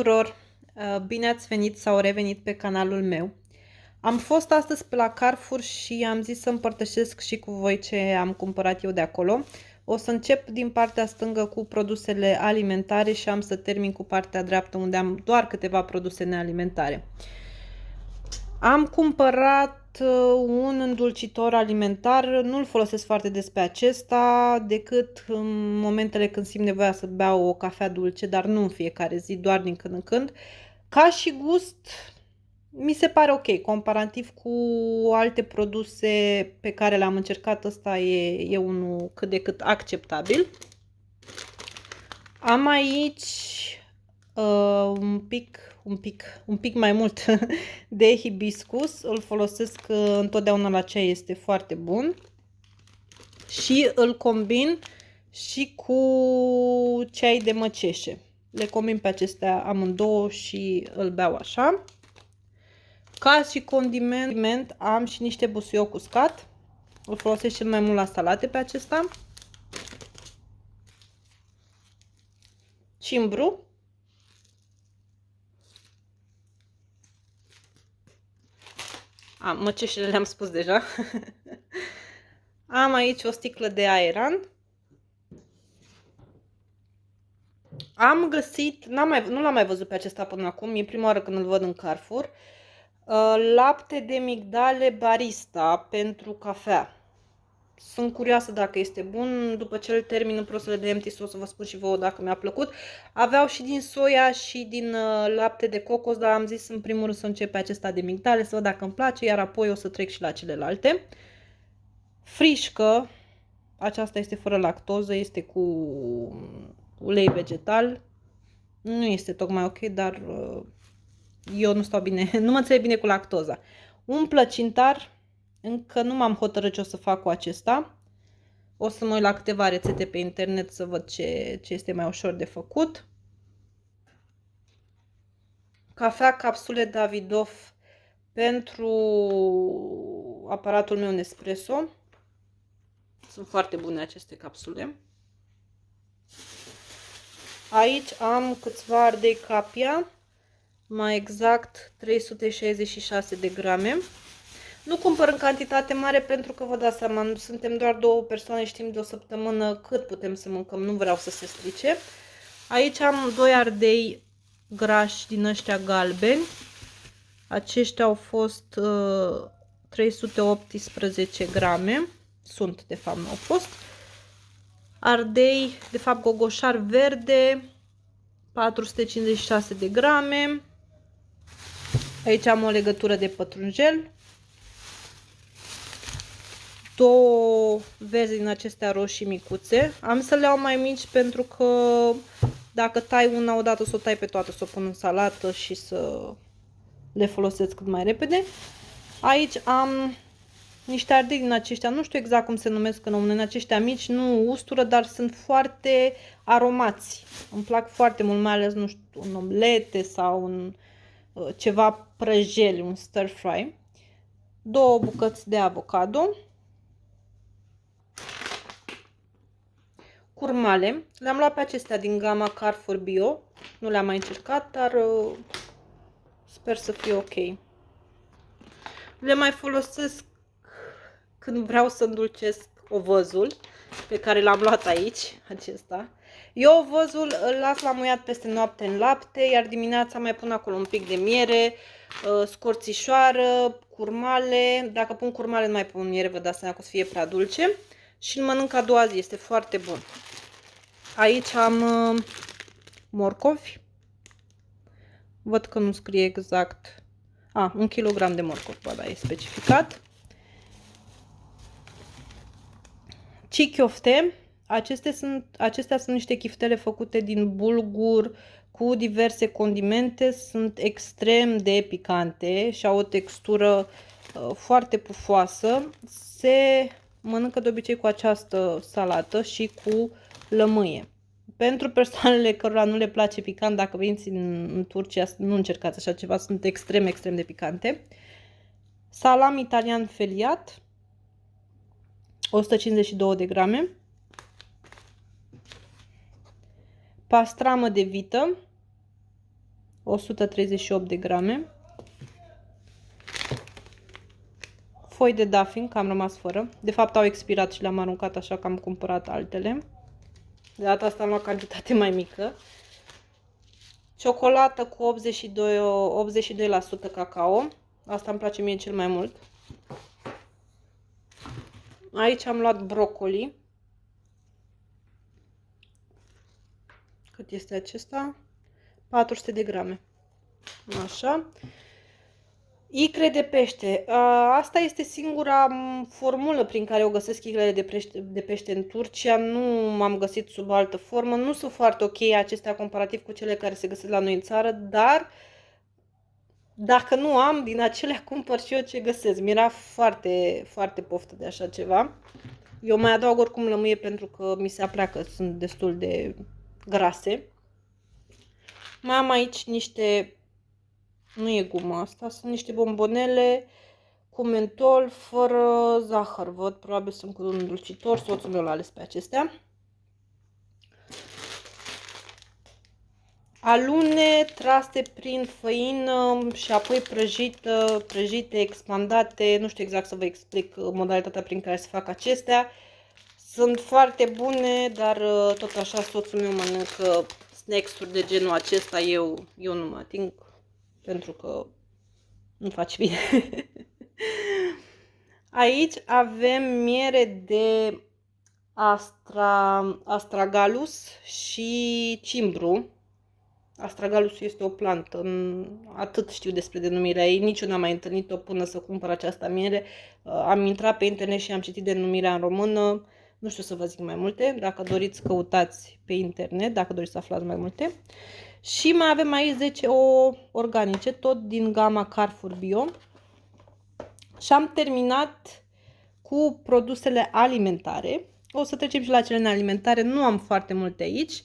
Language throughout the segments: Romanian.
tuturor! Bine ați venit sau revenit pe canalul meu. Am fost astăzi pe la Carrefour și am zis să împărtășesc și cu voi ce am cumpărat eu de acolo. O să încep din partea stângă cu produsele alimentare și am să termin cu partea dreaptă unde am doar câteva produse nealimentare. Am cumpărat un îndulcitor alimentar, nu-l folosesc foarte des pe acesta, decât în momentele când simt nevoia să beau o cafea dulce, dar nu în fiecare zi, doar din când în când. Ca și gust, mi se pare ok, comparativ cu alte produse pe care le-am încercat, ăsta e unul cât de cât acceptabil. Am aici un pic mai mult de hibiscus, îl folosesc întotdeauna la ceai, este foarte bun și îl combin și cu ceai de măceșe. Le combin pe acestea amândouă și îl beau așa. Ca și condiment am și niște busuioc uscat, îl folosesc cel mai mult la salate pe acesta. Cimbru. Măceșele le-am spus deja. Am aici o sticlă de aeran. Am găsit, nu l-am mai văzut pe acesta până acum, e prima oară când îl văd în Carrefour. Lapte de migdale barista pentru cafea. Sunt curioasă dacă este bun, după ce îl termin în prostele de empty o să vă spun și vouă dacă mi-a plăcut. Aveau și din soia și din lapte de cocos, dar am zis în primul rând să încep pe acesta de migdale, să văd dacă îmi place, iar apoi o să trec și la celelalte. Frișcă, aceasta este fără lactoză, este cu ulei vegetal. Nu este tocmai ok, dar eu nu stau bine, nu mă înțeleg bine cu lactoza. Un plăcintar, încă nu m-am hotărât ce o să fac cu acesta. O să mă uit la câteva rețete pe internet să văd ce este mai ușor de făcut. Cafea capsule Davidoff pentru aparatul meu Nespresso. Sunt foarte bune aceste capsule. Aici am câțiva ardei capia, mai exact 366 de grame. Nu cumpăr în cantitate mare pentru că vă dați seama, suntem doar două persoane și timp de o săptămână cât putem să mâncăm, nu vreau să se strice. Aici am 2 ardei grași din ăștia galbeni. Aceștia au fost 318 grame. Sunt, de fapt, nu au fost. Ardei, de fapt, gogoșar verde, 456 de grame. Aici am o legătură de pătrunjel. 2 verzi din acestea roșii micuțe. Am să le iau mai mici pentru că dacă tai una odată, să o tai pe toată, să o pun în salată și să le folosesc cât mai repede. Aici am niște ardei din aceștia, nu știu exact cum se numesc în română, aceștia mici, nu ustură, dar sunt foarte aromați. Îmi plac foarte mult, mai ales, nu știu, în omlete sau în ceva prăjeli, un stir fry. 2 bucăți de avocado. Curmale. Le-am luat pe acestea din gama Carrefour Bio. Nu le-am mai încercat, dar sper să fie ok. Le mai folosesc când vreau să îndulcesc ovăzul, pe care l-am luat aici, acesta. Eu ovăzul îl las la muiat peste noapte în lapte, iar dimineața mai pun acolo un pic de miere, scorțișoară, curmale. Dacă pun curmale, nu mai pun miere, vă dați seama că o să fie prea dulce. Și îl mănânc a doua zi, este foarte bun. Aici am morcovi. Văd că nu scrie exact. 1 kg de morcovi, da, e specificat. Chiofte. Acestea sunt niște chiftele făcute din bulgur cu diverse condimente. Sunt extrem de picante și au o textură foarte pufoasă. Se mănâncă de obicei cu această salată și cu lămâie. Pentru persoanele cărora nu le place picant, dacă veniți în Turcia, nu încercați așa ceva, sunt extrem de picante. Salam italian feliat, 152 de grame. Pastramă de vită, 138 de grame. Foi de Duffing, că am rămas fără. De fapt au expirat și le-am aruncat, așa că am cumpărat altele. De data asta am luat cantitate mai mică. Ciocolată cu 82% cacao. Asta îmi place mie cel mai mult. Aici am luat broccoli. Cât este acesta? 400 de grame. Așa. Icre de pește. Asta este singura formulă prin care o găsesc icrele de pește în Turcia. Nu m-am găsit sub altă formă. Nu sunt foarte ok acestea comparativ cu cele care se găsesc la noi în țară, dar dacă nu am, din acelea cumpăr și eu ce găsesc. Mi-era foarte, foarte poftă de așa ceva. Eu mai adaug oricum lămâie pentru că mi se apleacă, sunt destul de grase. Mai am aici niște, nu e gumă asta, sunt niște bombonele cu mentol, fără zahăr, văd, probabil sunt cu un dulcitor, soțul meu l-a ales pe acestea. Alune trase prin făină și apoi prăjite, expandate, nu știu exact să vă explic modalitatea prin care se fac acestea. Sunt foarte bune, dar tot așa soțul meu mănâncă snacks-uri de genul acesta, eu nu mă ating pentru că nu face bine. Aici avem miere de astragalus și cimbru. Astragalus este o plantă, atât știu despre denumirea ei, nici eu n-am mai întâlnit-o până să cumpăr această miere. Am intrat pe internet și am citit denumirea în română, nu știu să vă zic mai multe, dacă doriți căutați pe internet, dacă doriți să aflați mai multe. Și mai avem aici 10 ouă organice, tot din gama Carrefour Bio. Și am terminat cu produsele alimentare. O să trecem și la cele nealimentare, nu am foarte multe aici.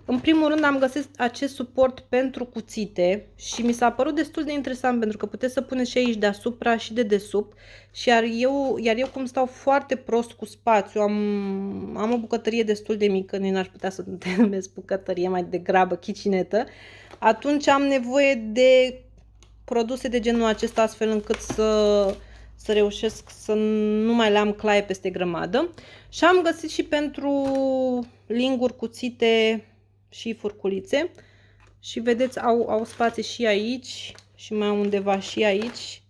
În primul rând am găsit acest suport pentru cuțite și mi s-a părut destul de interesant pentru că puteți să puneți și aici deasupra și de desubt. Și iar eu cum stau foarte prost cu spațiu, am o bucătărie destul de mică, nici n-aș putea să denumesc bucătărie, mai degrabă chicinetă. Atunci am nevoie de produse de genul acesta astfel încât să reușesc să nu mai le am claie peste grămadă. Și am găsit și pentru linguri, cuțite și furculițe. Și vedeți, au spații și aici și mai undeva și aici.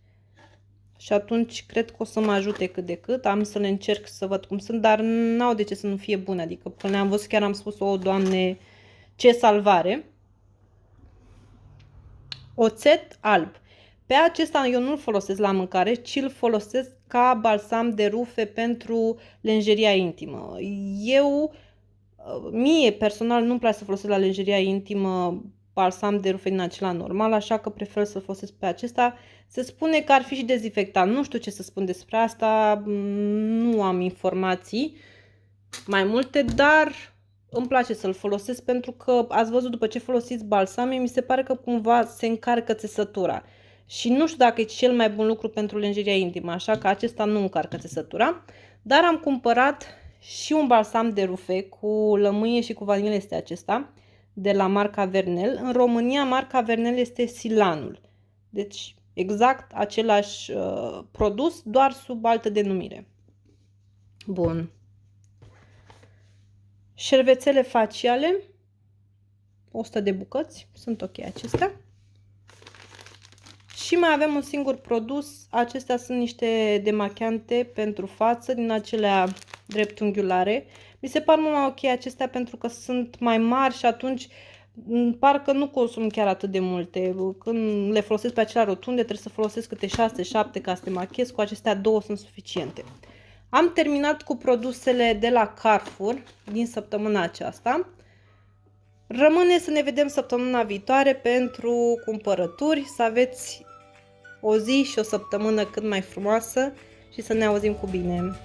Și atunci cred că o să mă ajute cât de cât. Am să le încerc să văd cum sunt, dar n-au de ce să nu fie bune. Adică până le-am văzut chiar am spus, o, Doamne, ce salvare. Oțet alb. Pe acesta eu nu-l folosesc la mâncare, ci îl folosesc ca balsam de rufe pentru lenjeria intimă. Mie personal nu-mi place să folosesc la lenjeria intimă balsam de rufe din acela normal, așa că prefer să-l folosesc pe acesta. Se spune că ar fi și dezinfectant. Nu știu ce să spun despre asta, nu am informații mai multe, dar îmi place să-l folosesc pentru că ați văzut după ce folosiți balsame, mi se pare că cumva se încarcă țesătura. Și nu știu dacă e cel mai bun lucru pentru lenjeria intimă, așa că acesta nu încarcă țesătura. Dar am cumpărat și un balsam de rufe cu lămâie și cu vanilă, este acesta, de la marca Vernel. În România marca Vernel este Silanul. Deci exact același produs, doar sub altă denumire. Bun. Șervețele faciale, 100 de bucăți, sunt ok acestea. Și mai avem un singur produs, acestea sunt niște demachiante pentru față, din acelea dreptunghiulare. Mi se par mult mai ok acestea pentru că sunt mai mari și atunci parcă nu consum chiar atât de multe. Când le folosesc pe acelea rotunde trebuie să folosesc câte 6-7 ca să te machez, cu acestea 2 sunt suficiente. Am terminat cu produsele de la Carrefour din săptămâna aceasta. Rămâne să ne vedem săptămâna viitoare pentru cumpărături, să aveți o zi și o săptămână cât mai frumoasă și să ne auzim cu bine.